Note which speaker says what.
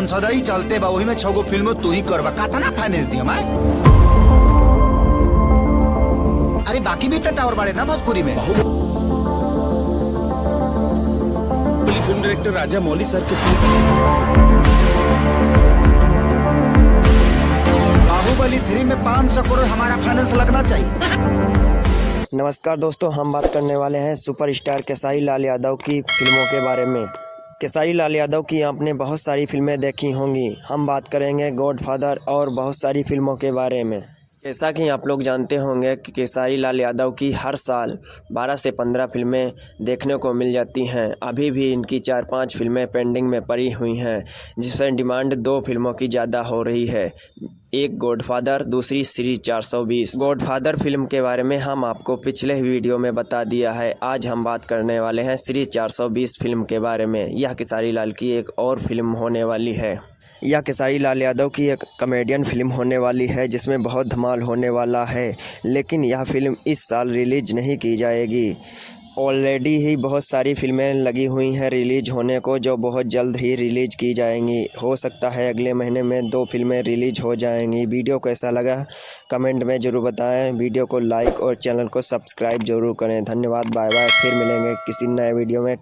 Speaker 1: संसद ही चलते बा, वही में 6 गो फिल्मों तू ही करबा, कातना फाइनेंस दिया मैं। अरे बाकी भी तो टावर बाड़े ना भोजपुरी में।
Speaker 2: फिल्म डायरेक्टर राजा मौली सर के
Speaker 1: बाहुबली 3 में 500 करोड़ हमारा फाइनेंस लगना चाहिए।
Speaker 3: नमस्कार दोस्तों, हम बात करने वाले हैं सुपरस्टार खेसारी लाल यादव की फिल्मों के बारे में। खेसारी लाल यादव की आपने बहुत सारी फिल्में देखी होंगी। हम बात करेंगे गॉडफादर और बहुत सारी फिल्मों के बारे में। जैसा कि आप लोग जानते होंगे कि खेसारी लाल यादव की हर साल 12 से 15 फिल्में देखने को मिल जाती हैं। अभी भी इनकी 4-5 फिल्में पेंडिंग में पड़ी हुई हैं, जिसमें डिमांड 2 फिल्मों की ज़्यादा हो रही है। एक गॉडफादर, दूसरी श्री 420। गॉडफादर फिल्म के बारे में हम आपको पिछले वीडियो में बता दिया है। आज हम बात करने वाले हैं श्री 420 फिल्म के बारे में। यह खेसारी लाल की एक और फिल्म होने वाली है। यह खेसारी लाल यादव की एक कॉमेडियन फिल्म होने वाली है, जिसमें बहुत धमाल होने वाला है। लेकिन यह फिल्म इस साल रिलीज नहीं की जाएगी। ऑलरेडी ही बहुत सारी फिल्में लगी हुई हैं रिलीज होने को, जो बहुत जल्द ही रिलीज की जाएंगी। हो सकता है अगले महीने में 2 फिल्में रिलीज हो जाएंगी। वीडियो कैसा लगा कमेंट में ज़रूर बताएं। वीडियो को लाइक और चैनल को सब्सक्राइब जरूर करें। धन्यवाद, बाय बाय। फिर मिलेंगे किसी नए वीडियो में।